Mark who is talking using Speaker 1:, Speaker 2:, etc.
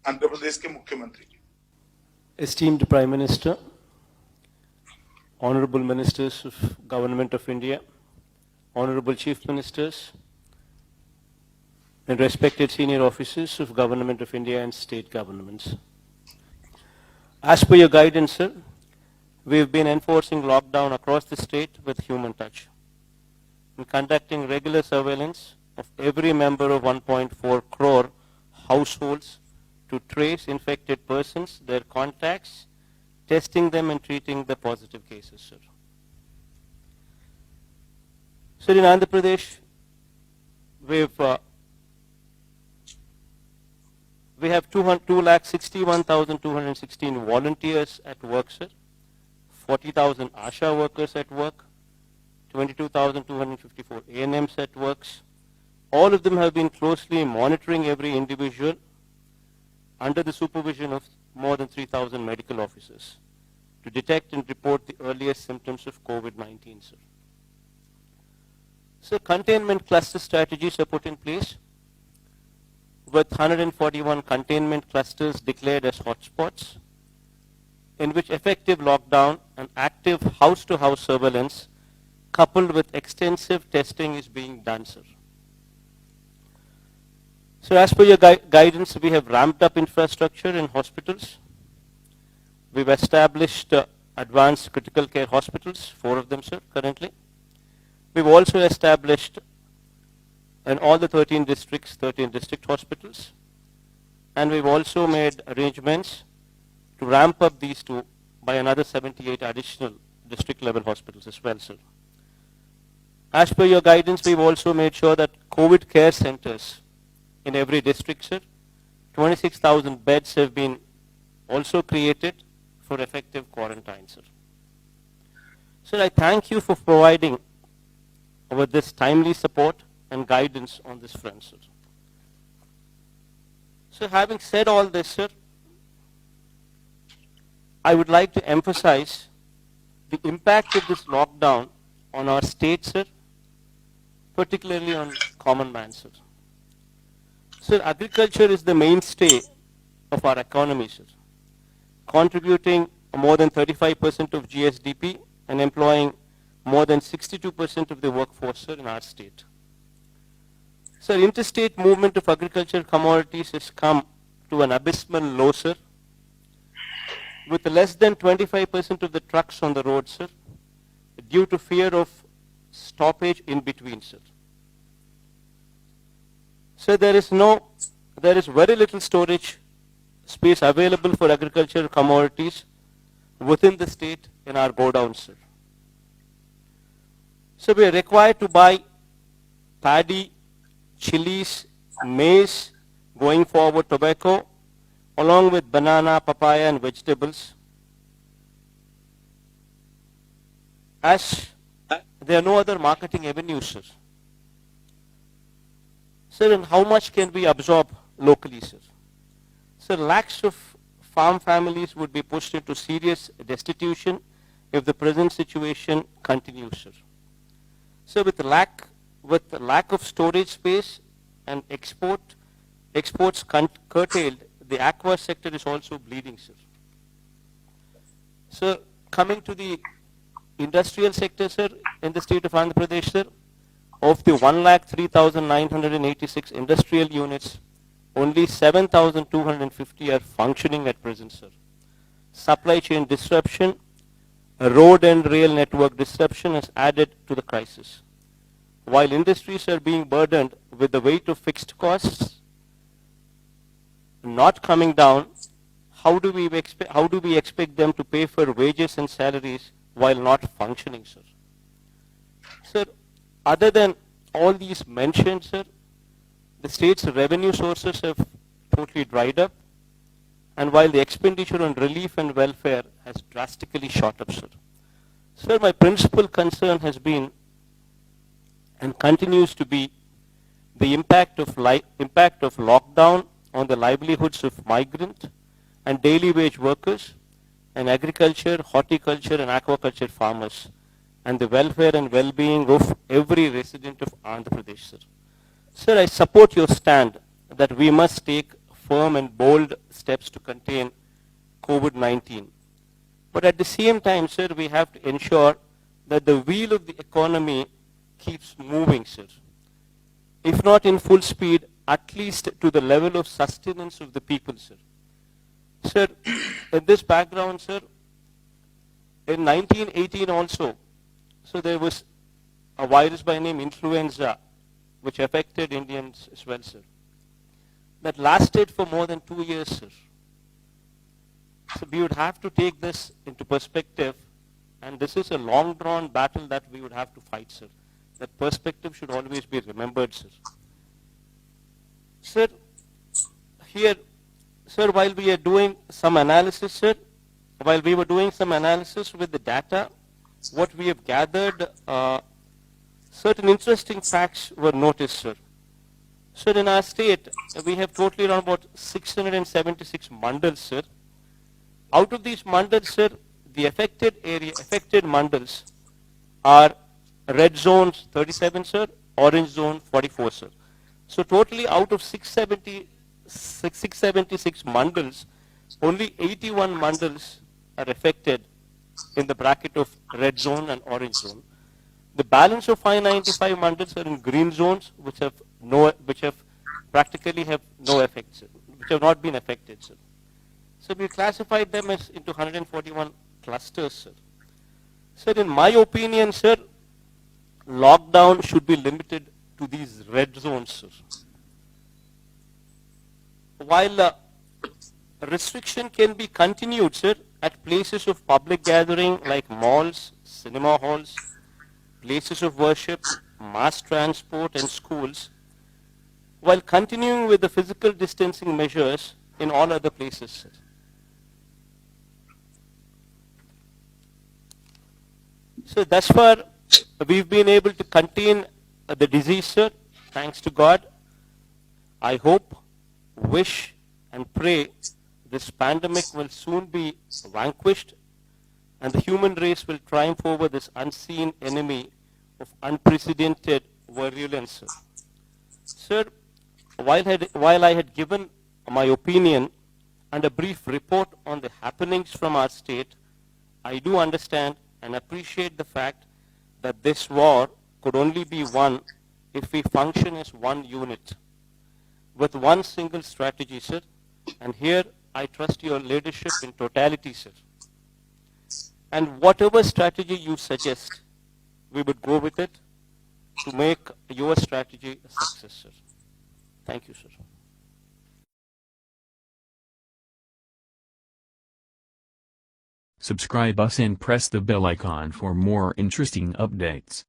Speaker 1: आंध्र प्रदेश के मुख्यमंत्री जी।
Speaker 2: Esteemed Prime Minister, Honorable Ministers of Government of India, Honorable Chief Ministers, and respected senior officers of Government of India and state governments. As per your guidance, sir, we've been enforcing lockdown across the state with human touch and conducting regular surveillance of every member of 1.4 crore households to trace infected persons, their contacts, testing them and treating the positive cases, sir. Sir, in Andhra Pradesh, we have 2,61,216 volunteers at work, sir, 40,000 ASHA workers at work, 22,254 ANMs at works. All of them have been closely monitoring every individual under the supervision of more than 3,000 medical officers to detect and report the earliest symptoms of COVID-19, sir. So containment cluster strategies are put in place with 141 containment clusters declared as hotspots, in which effective lockdown and active house-to-house surveillance coupled with extensive testing is being done, sir. So as per your guidance, we have ramped up infrastructure in hospitals. We've established advanced critical care hospitals, 4 of them, sir, currently. We've also established in all the 13 districts, 13 district hospitals. And we've also made arrangements to ramp up these two by another 78 additional district level hospitals as well, sir. As per your guidance, we've also made sure that COVID care centers in every district, sir, 26,000 beds have been also created for effective quarantine, sir. Sir, I thank you for providing with this timely support and guidance on this front, sir. So having said all this, sir, I would like to emphasize the impact of this lockdown on our state, sir, particularly on common man, sir. Sir, agriculture is the mainstay of our economy, sir, contributing more than 35% of GSDP and employing more than 62% of the workforce, sir, in our state. Sir, interstate movement of agricultural commodities has come to an abysmal low, sir, with less than 25% of the trucks on the road, sir, due to fear of stoppage in between, sir. So there is very little storage space available for agricultural commodities within the state in our godowns, sir. So we are required to buy paddy, chilies, maize, going forward tobacco, along with banana, papaya and vegetables, as there are no other marketing avenues, sir. Sir, and how much can we absorb locally, sir? Sir, lakhs of farm families would be pushed into serious destitution if the present situation continues, sir. So with the lack of storage space and exports curtailed, the aqua sector is also bleeding, sir. So coming to the industrial sector, sir, in the state of Andhra Pradesh, sir, of the 1,03,986 industrial units, only 7,250 are functioning at present, sir. Supply chain disruption, road and rail network disruption has added to the crisis. While industries are being burdened with the weight of fixed costs not coming down, how do we expect them to pay for wages and salaries while not functioning, sir? Sir, other than all these mentioned, sir, the state's revenue sources have totally dried up, and while the expenditure on relief and welfare has drastically shot up, sir. Sir, my principal concern has been and continues to be the impact of lockdown on the livelihoods of migrant and daily wage workers and agriculture, horticulture and aquaculture farmers, and the welfare and well-being of every resident of Andhra Pradesh, sir. Sir, I support your stand that we must take firm and bold steps to contain COVID-19. But at the same time, sir, we have to ensure that the wheel of the economy keeps moving, sir. If not in full speed, at least to the level of sustenance of the people, sir. Sir, in this background, sir, in 1918 also, so there was a virus by name influenza, which affected Indians as well, sir. That lasted for more than 2 years, sir. So we would have to take this into perspective, and this is a long-drawn battle that we would have to fight, sir. That perspective should always be remembered, sir. Sir, here, sir, while we are doing some analysis, sir, while we were doing some analysis with the data, what we have gathered, certain interesting facts were noticed, sir. Sir, in our state, we have totally around about 676 mandals, sir. Out of these mandals, sir, the affected mandals are red zones 37, sir, orange zone 44, sir. So totally out of 676 mandals, only 81 mandals are affected in the bracket of red zone and orange zone. The balance of 595 mandals are in green zones, which have practically have no effect, sir, which have not been affected, sir. So we classified them as into 141 clusters, sir. Sir, in my opinion, sir, lockdown should be limited to these red zones, sir. While restriction can be continued, sir, at places of public gathering like malls, cinema halls, places of worship, mass transport and schools, while continuing with the physical distancing measures in all other places, sir. So thus far, we've been able to contain the disease, sir, thanks to God. I hope, wish, and pray this pandemic will soon be vanquished and the human race will triumph over this unseen enemy of unprecedented virulence, sir. Sir, while I had given my opinion and a brief report on the happenings from our state, I do understand and appreciate the fact that this war could only be won if we function as one unit with one single strategy, sir. And here I trust your leadership in totality, sir. And whatever strategy you suggest, we would go with it to make your strategy a success, sir. Thank you, sir.
Speaker 1: Subscribe us and press the bell icon for more interesting updates.